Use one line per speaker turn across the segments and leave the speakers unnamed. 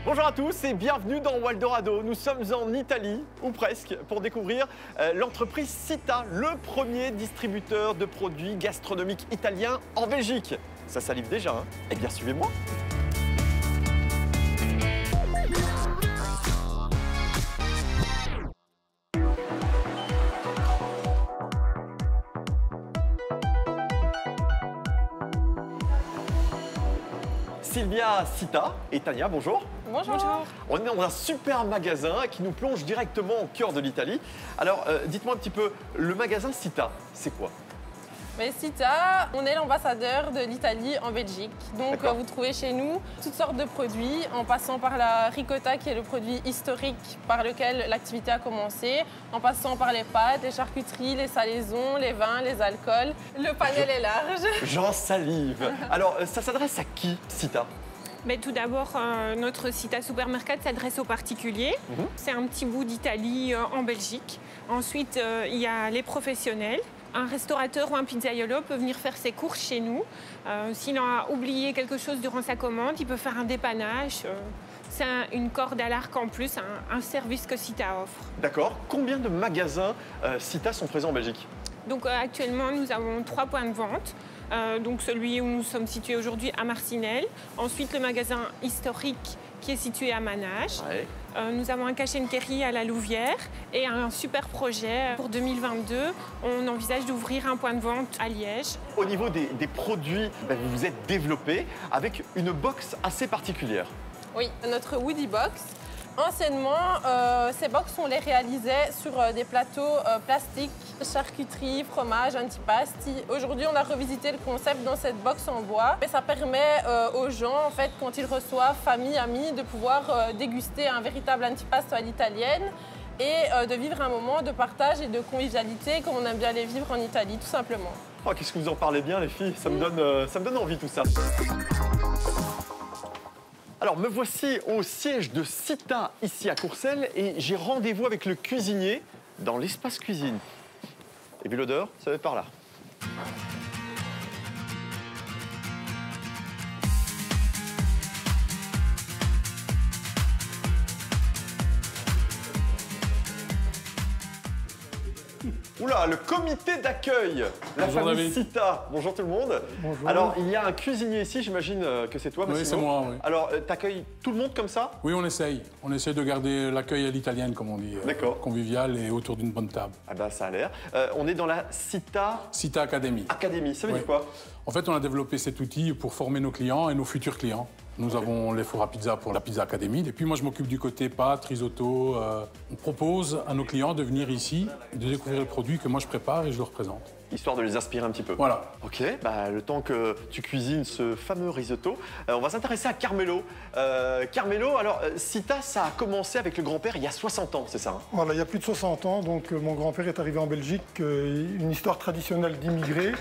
Bonjour à tous et bienvenue dans Waldorado. Nous sommes en Italie, ou presque, pour découvrir l'entreprise Cita, le premier distributeur de produits gastronomiques italiens en Belgique. Ça salive déjà, hein? Eh bien, suivez-moi. Sylvia Cita et Tania, bonjour.
Bonjour.
On est dans un super magasin qui nous plonge directement au cœur de l'Italie. Alors, dites-moi un petit peu, le magasin Cita, c'est quoi?
Mais Cita, on est l'ambassadeur de l'Italie en Belgique. Donc vous trouvez chez nous toutes sortes de produits, en passant par la ricotta qui est le produit historique par lequel l'activité a commencé, en passant par les pâtes, les charcuteries, les salaisons, les vins, les alcools. Le panel est large.
J'en salive. Alors, ça s'adresse à qui, Cita?
Mais tout d'abord, notre Cita Supermercat s'adresse aux particuliers. C'est un petit bout d'Italie en Belgique. Ensuite, il y a les professionnels. Un restaurateur ou un pizzaiolo peut venir faire ses courses chez nous. S'il a oublié quelque chose durant sa commande, il peut faire un dépannage. C'est une corde à l'arc en plus, un service que Cita offre.
D'accord. Combien de magasins Cita sont présents en Belgique?
Donc actuellement, nous avons 3 points de vente. Donc celui où nous sommes situés aujourd'hui à Marcinelle. Ensuite, le magasin historique qui est situé à Manage.
Ouais.
Nous avons un cash and carry à la Louvière et un super projet pour 2022. On envisage d'ouvrir un point de vente à Liège.
Au niveau des produits, vous vous êtes développé avec une box assez particulière.
Oui, notre Woody Box. Anciennement, ces box, on les réalisait sur des plateaux plastiques, charcuterie, fromage, antipasti. Aujourd'hui, on a revisité le concept dans cette box en bois. Et ça permet aux gens, en fait, quand ils reçoivent famille, amis, de pouvoir déguster un véritable antipasto à l'italienne et de vivre un moment de partage et de convivialité comme on aime bien les vivre en Italie, tout simplement.
Oh, qu'est-ce que vous en parlez bien, les filles. Ça me donne envie, tout ça. Alors, me voici au siège de Cita, ici à Courcelles, et j'ai rendez-vous avec le cuisinier dans l'espace cuisine. Et puis l'odeur, ça va être par là. Oula, le comité d'accueil, la famille Cita. Bonjour tout le monde.
Bonjour.
Alors, il y a un cuisinier ici, j'imagine que c'est toi, Massimo.
Oui, c'est moi, oui.
Alors, t'accueilles tout le monde comme ça?
Oui, on essaye. On essaye de garder l'accueil à l'italienne, comme on dit.
D'accord.
Convivial et autour d'une bonne table.
Ah ben, ça a l'air. On est dans la Cita
Cita Academy.
Academy, ça veut
Oui.
dire quoi?
En fait, on a développé cet outil pour former nos clients et nos futurs clients. Nous avons les fours à pizza pour la Pizza Academy. Et puis moi, je m'occupe du côté pâtes, risotto. On propose à nos clients de venir ici, de découvrir le produit que moi je prépare et je leur présente.
Histoire de les inspirer un petit peu.
Voilà.
Ok, bah, le temps que tu cuisines ce fameux risotto, on va s'intéresser à Carmelo. Carmelo, alors, Cita, ça a commencé avec le grand-père il y a 60 ans, c'est ça, hein?
Voilà, il y a plus de 60 ans, donc mon grand-père est arrivé en Belgique, une histoire traditionnelle d'immigrés.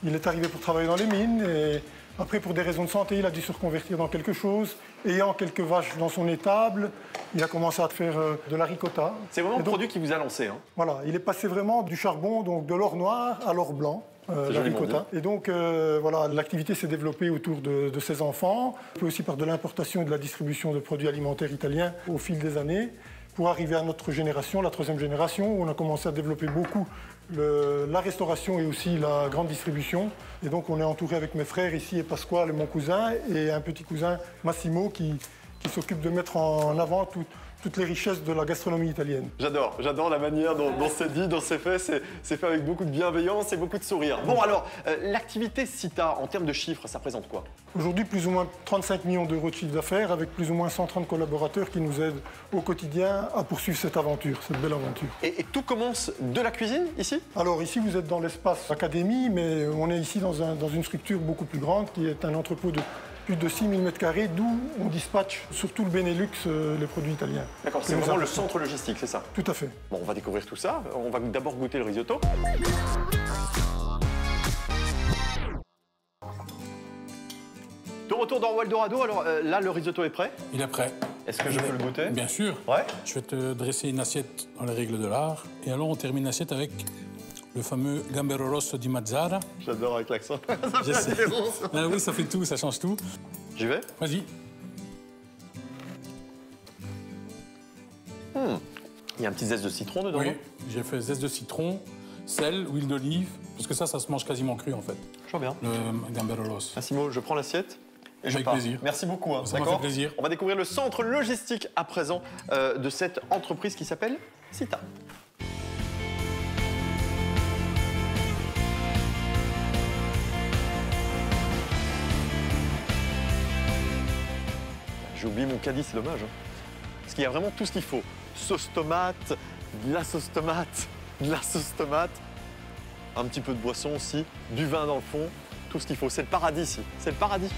Il est arrivé pour travailler dans les mines et après, pour des raisons de santé, il a dû se reconvertir dans quelque chose. Ayant quelques vaches dans son étable, il a commencé à faire de la ricotta.
C'est vraiment le produit qui vous a lancé, hein?
Voilà, il est passé vraiment du charbon, donc de l'or noir à l'or blanc. La ricotta. Et donc, voilà, l'activité s'est développée autour de ses enfants, puis aussi par de l'importation et de la distribution de produits alimentaires italiens au fil des années, pour arriver à notre génération, la 3e génération, où on a commencé à développer beaucoup la restauration et aussi la grande distribution. Et donc, on est entouré avec mes frères ici, et Pasquale, mon cousin, et un petit cousin, Massimo, qui s'occupe de mettre en avant toutes les richesses de la gastronomie italienne.
J'adore la manière dont c'est dit, dont c'est fait. C'est fait avec beaucoup de bienveillance et beaucoup de sourire. Bon, alors, l'activité Cita, en termes de chiffres, ça représente quoi?
Aujourd'hui, plus ou moins 35 millions d'euros de chiffre d'affaires, avec plus ou moins 130 collaborateurs qui nous aident au quotidien à poursuivre cette aventure, cette belle aventure.
Et tout commence de la cuisine, ici?
Alors ici, vous êtes dans l'espace Académie, mais on est ici dans une structure beaucoup plus grande, qui est un entrepôt de plus de 6 000 m², d'où on dispatche sur tout le Benelux les produits italiens.
D'accord, c'est vraiment le centre logistique, c'est ça?
Tout à fait.
Bon, on va découvrir tout ça. On va d'abord goûter le risotto. De retour dans Waldorado, alors là, le risotto est prêt?
Il est prêt.
Est-ce que je peux le goûter?
Bien sûr.
Ouais.
Je vais te dresser une assiette dans les règles de l'art. Et alors, on termine l'assiette avec le fameux Gambero Rosso di Mazara.
J'adore avec l'accent.
Je sais. Ah oui, ça fait tout, ça change tout.
J'y vais?
Vas-y.
Il y a un petit zeste de citron dedans.
Oui, j'ai fait zeste de citron, sel, huile d'olive, parce que ça se mange quasiment cru en fait.
Je vois bien.
Le gamberolos.
Massimo, je prends l'assiette. Et je
Avec
pars.
plaisir.
Merci beaucoup.
Ça m'a fait plaisir.
On va découvrir le centre logistique à présent de cette entreprise qui s'appelle Sita. J'ai oublié mon caddie, c'est dommage. Parce qu'il y a vraiment tout ce qu'il faut. Sauce tomate, de la sauce tomate, de la sauce tomate, un petit peu de boisson aussi, du vin dans le fond, tout ce qu'il faut. C'est le paradis ici, c'est le paradis.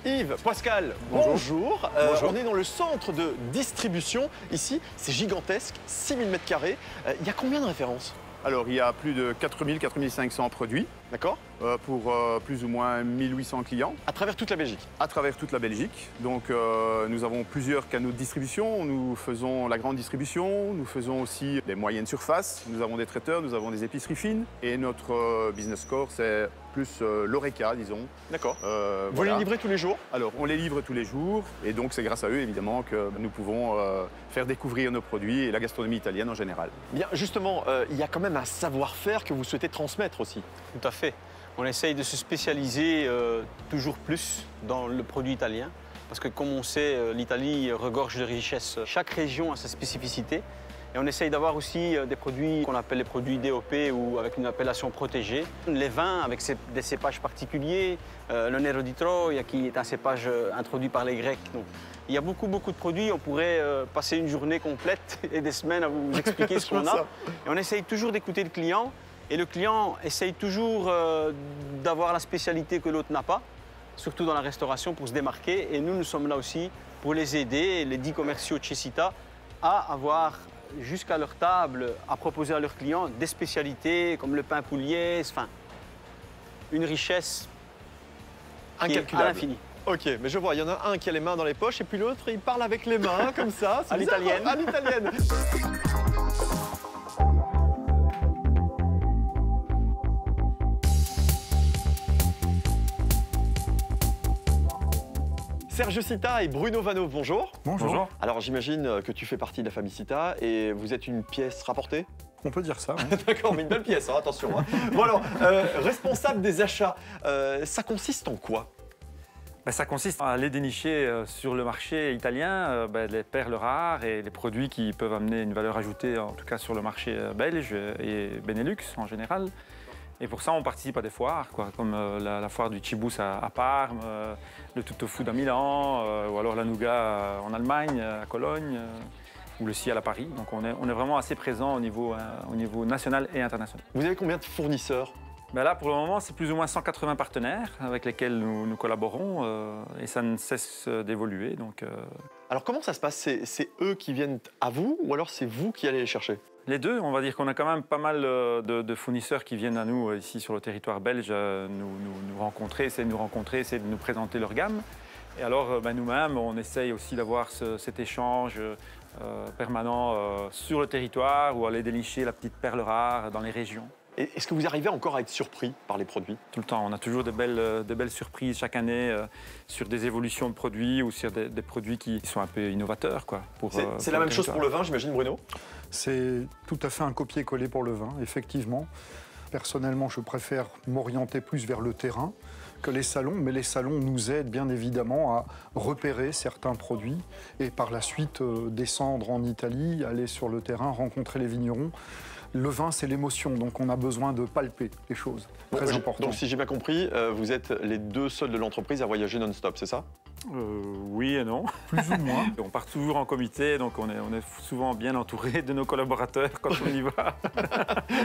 Yves, Pascal, bonjour. On est dans le centre de distribution. Ici, c'est gigantesque, 6000 m². Il y a combien de références?
Alors, il y a plus de 4000, 4500 produits.
D'accord.
Pour plus ou moins 1800 clients.
À travers toute la Belgique.
À travers toute la Belgique. Donc, nous avons plusieurs canaux de distribution. Nous faisons la grande distribution, nous faisons aussi des moyennes surfaces. Nous avons des traiteurs, nous avons des épiceries fines. Et notre business core, c'est plus l'Oreca, disons.
D'accord. Vous
voilà.
les livrez tous les jours?
Alors, on les livre tous les jours. Et donc, c'est grâce à eux, évidemment, que nous pouvons faire découvrir nos produits et la gastronomie italienne en général.
Bien, justement, il y a quand même un savoir-faire que vous souhaitez transmettre aussi.
Tout à fait. On essaye de se spécialiser toujours plus dans le produit italien. Parce que comme on sait, l'Italie regorge de richesses. Chaque région a sa spécificité. Et on essaye d'avoir aussi des produits qu'on appelle les produits DOP ou avec une appellation protégée. Les vins avec des cépages particuliers. Le Nero di Troia qui est un cépage introduit par les Grecs. Donc, il y a beaucoup de produits. On pourrait passer une journée complète et des semaines à vous expliquer ce qu'on a. Et on essaye toujours d'écouter le client. Et le client essaye toujours d'avoir la spécialité que l'autre n'a pas, surtout dans la restauration, pour se démarquer. Et nous sommes là aussi pour les aider, les 10 commerciaux de chez Sita, à avoir jusqu'à leur table, à proposer à leurs clients des spécialités comme le pain pouliès, enfin, une richesse
incalculable.
À l'infini.
Ok, mais je vois, il y en a un qui a les mains dans les poches et puis l'autre, il parle avec les mains, comme ça.
À l'italienne.
À l'italienne. Sergio Sita et Bruno Vanno, bonjour.
Bonjour.
Alors j'imagine que tu fais partie de la famille Sita et vous êtes une pièce rapportée?
On peut dire ça. Oui.
D'accord, mais une belle pièce, hein, attention. Hein. Bon alors, responsable des achats, ça consiste en quoi?
Ça consiste à aller dénicher sur le marché italien les perles rares et les produits qui peuvent amener une valeur ajoutée, en tout cas sur le marché belge et Benelux en général. Et pour ça, on participe à des foires, comme la foire du Cibus à Parme, le Tuttofood à Milan, ou alors la Nougat en Allemagne, à Cologne, ou le Ciel à Paris. Donc on est vraiment assez présent au niveau national et international.
Vous avez combien de fournisseurs?
Là, pour le moment, c'est plus ou moins 180 partenaires avec lesquels nous collaborons et ça ne cesse d'évoluer.
Alors comment ça se passe? C'est eux qui viennent à vous ou alors c'est vous qui allez les chercher?
Les deux, on va dire qu'on a quand même pas mal de fournisseurs qui viennent à nous ici sur le territoire belge nous rencontrer, essayer de nous présenter leur gamme. Et alors nous-mêmes, on essaye aussi d'avoir cet échange permanent sur le territoire ou aller dénicher la petite perle rare dans les régions.
Est-ce que vous arrivez encore à être surpris par les produits?
Tout le temps, on a toujours de belles surprises chaque année sur des évolutions de produits ou sur des produits qui sont un peu innovateurs.
C'est la même chose pour le vin, j'imagine, Bruno?
C'est tout à fait un copier-coller pour le vin, effectivement. Personnellement, je préfère m'orienter plus vers le terrain que les salons, mais les salons nous aident bien évidemment à repérer certains produits et par la suite descendre en Italie, aller sur le terrain, rencontrer les vignerons. Le vin, c'est l'émotion, donc on a besoin de palper les choses. Très important.
Donc si j'ai bien compris, vous êtes les deux seuls de l'entreprise à voyager non-stop, c'est ça?
Oui et non.
Plus ou moins.
On part toujours en comité, donc on est souvent bien entouré de nos collaborateurs quand on y va.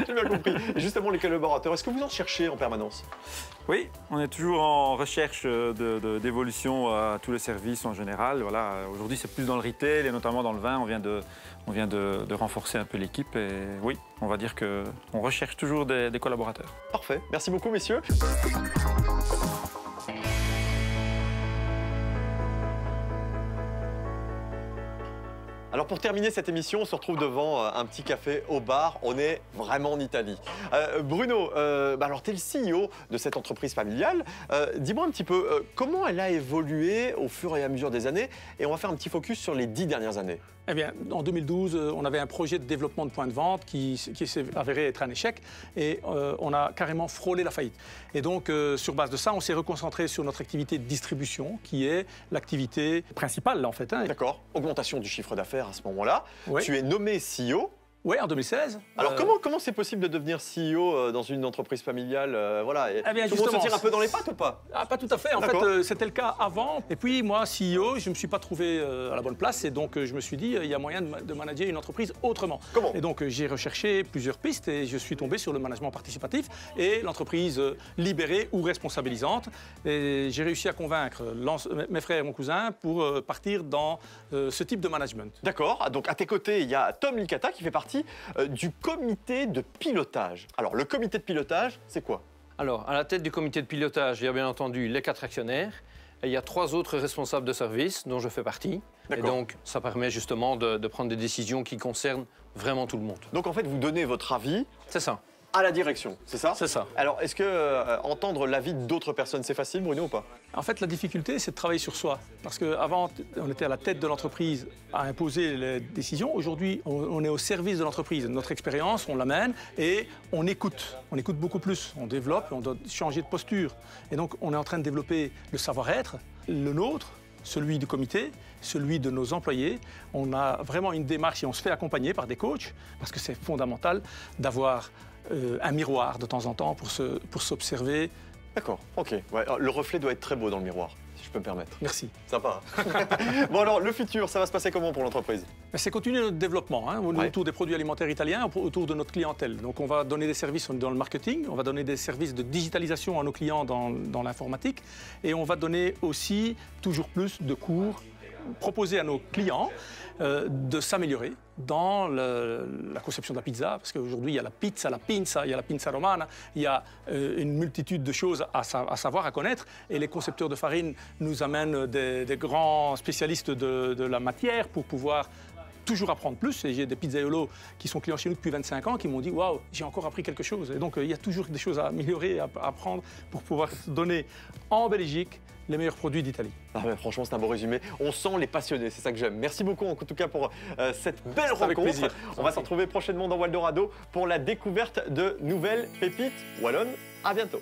J'ai bien compris. Et justement, les collaborateurs, est-ce que vous en cherchez en permanence?
Oui, on est toujours en recherche d'évolution à tous les services en général. Voilà. Aujourd'hui, c'est plus dans le retail et notamment dans le vin. On vient de renforcer un peu l'équipe et oui, on va dire qu'on recherche toujours des collaborateurs.
Parfait. Merci beaucoup, messieurs. Alors Alors pour terminer cette émission, on se retrouve devant un petit café au bar. On est vraiment en Italie. Bruno, alors tu es le CEO de cette entreprise familiale. Dis-moi un petit peu comment elle a évolué au fur et à mesure des années. Et on va faire un petit focus sur les 10 dernières années.
Eh bien, en 2012, on avait un projet de développement de points de vente qui s'est avéré être un échec et on a carrément frôlé la faillite. Et donc, sur base de ça, on s'est reconcentré sur notre activité de distribution qui est l'activité principale, en fait. Hein.
D'accord. Augmentation du chiffre d'affaires à ce moment-là.
Oui.
Tu es nommé CEO.
Oui, en 2016.
Alors comment c'est possible de devenir CEO dans une entreprise familiale voilà,
eh bien,
tout le monde se tire un peu dans les pattes ou pas?
Pas tout à fait. En fait, c'était le cas avant. Et puis moi, CEO, je ne me suis pas trouvé à la bonne place. Et donc, je me suis dit, il y a moyen de manager une entreprise autrement.
Comment?
Et donc, j'ai recherché plusieurs pistes et je suis tombé sur le management participatif et l'entreprise libérée ou responsabilisante. Et j'ai réussi à convaincre mes frères et mon cousin pour partir dans ce type de management.
D'accord. Donc, à tes côtés, il y a Tom Licata qui fait partie du comité de pilotage. Alors, le comité de pilotage, c'est quoi?
Alors, à la tête du comité de pilotage, il y a bien entendu les 4 actionnaires et il y a 3 autres responsables de service dont je fais partie. Et donc, ça permet justement de prendre des décisions qui concernent vraiment tout le monde.
Donc, en fait, vous donnez votre avis.
C'est ça.
À la direction, c'est ça?
C'est ça.
Alors, est-ce que entendre l'avis d'autres personnes, c'est facile, Bruno, ou pas?
En fait, la difficulté, c'est de travailler sur soi. Parce qu'avant, on était à la tête de l'entreprise à imposer les décisions. Aujourd'hui, on est au service de l'entreprise. Notre expérience, on l'amène et on écoute. On écoute beaucoup plus. On développe, on doit changer de posture. Et donc, on est en train de développer le savoir-être, le nôtre, celui du comité, celui de nos employés. On a vraiment une démarche et on se fait accompagner par des coachs parce que c'est fondamental d'avoir un miroir de temps en temps pour s'observer.
D'accord, ok. Ouais, le reflet doit être très beau dans le miroir, si je peux me permettre.
Merci.
Sympa. Bon alors, le futur, ça va se passer comment pour l'entreprise?
C'est continuer notre développement autour des produits alimentaires italiens, autour de notre clientèle. Donc on va donner des services dans le marketing, on va donner des services de digitalisation à nos clients dans l'informatique et on va donner aussi toujours plus de cours proposer à nos clients de s'améliorer dans la conception de la pizza, parce qu'aujourd'hui il y a la pizza, il y a la pinza romana, il y a une multitude de choses à savoir, à connaître, et les concepteurs de farine nous amènent des grands spécialistes de la matière pour pouvoir toujours apprendre plus. Et j'ai des pizzaiolos qui sont clients chez nous depuis 25 ans qui m'ont dit « Waouh, j'ai encore appris quelque chose ». Et donc il y a toujours des choses à améliorer, à apprendre pour pouvoir donner en Belgique les meilleurs produits d'Italie.
Ah ouais, franchement, c'est un beau résumé. On sent les passionnés, c'est ça que j'aime. Merci beaucoup en tout cas pour cette belle rencontre. Avec plaisir. On va se retrouver prochainement dans Waldorado pour la découverte de nouvelles pépites wallonnes. À bientôt.